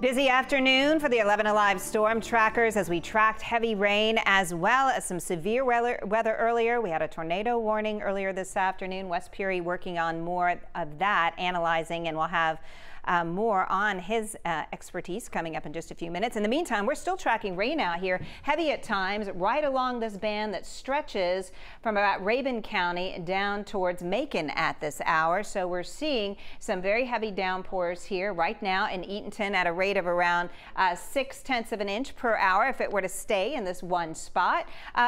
Busy afternoon for the 11 Alive Stormtrackers as we tracked heavy rain as well as some severe weather earlier. We had a tornado warning earlier this afternoon. Wes Peary working on more of that, analyzing, and we'll have more on his expertise coming up in just a few minutes. In the meantime, we're still tracking rain out here, heavy at times, right along this band that stretches from about Rabun County down towards Macon at this hour. So we're seeing some very heavy downpours here right now in Eatonton at a rate of around 0.6 of an inch per hour if it were to stay in this one spot.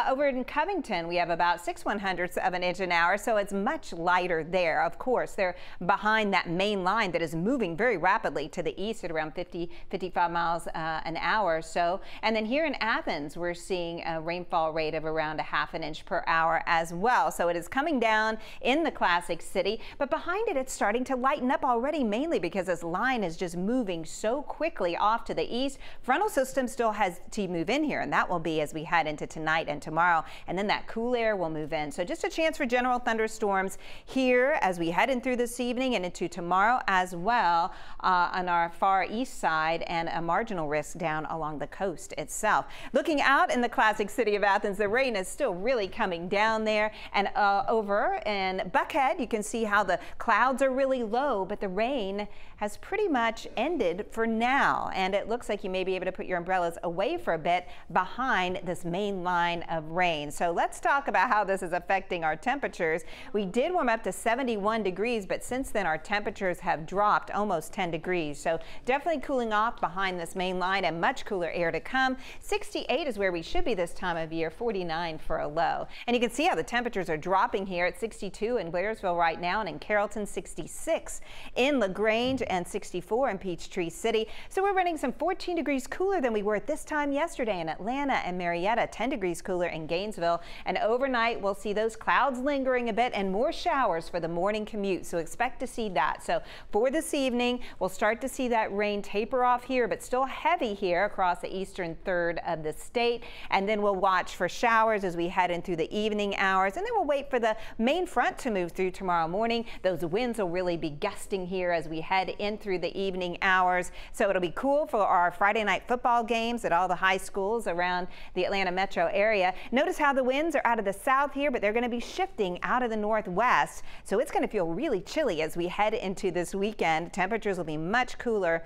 Over in Covington, we have about 6/100ths of an inch an hour, so it's much lighter there. Of course, they're behind that main line that is moving very rapidly to the east at around 55 miles an hour or so. And then here in Athens, we're seeing a rainfall rate of around 1/2 an inch per hour as well. So it is coming down in the classic city, but behind it, it's starting to lighten up already, mainly because this line is just moving so quickly off to the east. Frontal system still has to move in here, and that will be as we head into tonight and tomorrow. And then that cool air will move in. So just a chance for general thunderstorms here as we head in through this evening and into tomorrow as well. On our far east side, and a marginal risk down along the coast itself. Looking out in the classic city of Athens, the rain is still really coming down there, and over in Buckhead you can see how the clouds are really low, but the rain has pretty much ended for now, and it looks like you may be able to put your umbrellas away for a bit behind this main line of rain. So let's talk about how this is affecting our temperatures. We did warm up to 71 degrees, but since then our temperatures have dropped almost 10 degrees. So definitely cooling off behind this main line and much cooler air to come. 68 is where we should be this time of year, 49 for a low. And you can see how the temperatures are dropping here at 62 in Blairsville right now, and in Carrollton 66 in LaGrange and 64 in Peachtree City. So we're running some 14 degrees cooler than we were at this time yesterday in Atlanta and Marietta, 10 degrees cooler in Gainesville. And overnight we'll see those clouds lingering a bit and more showers for the morning commute. So expect to see that. So for this evening, we'll start to see that rain taper off here, but still heavy here across the eastern third of the state. And then we'll watch for showers as we head in through the evening hours. And then we'll wait for the main front to move through tomorrow morning. Those winds will really be gusting here as we head in through the evening hours. So it'll be cool for our Friday night football games at all the high schools around the Atlanta metro area. Notice how the winds are out of the south here, but they're going to be shifting out of the northwest. So it's going to feel really chilly as we head into this weekend. Temperatures will be much cooler,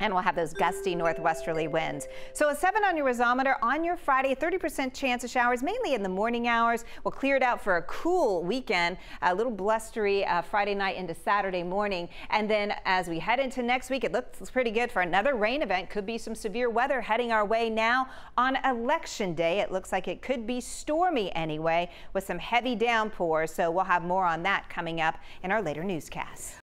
and we'll have those gusty northwesterly winds. So a 7 on your risometer on your Friday, 30% chance of showers, mainly in the morning hours. We'll clear it out for a cool weekend, a little blustery Friday night into Saturday morning. And then as we head into next week, it looks pretty good for another rain event. Could be some severe weather heading our way now on Election Day. It looks like it could be stormy anyway with some heavy downpours. So we'll have more on that coming up in our later newscasts.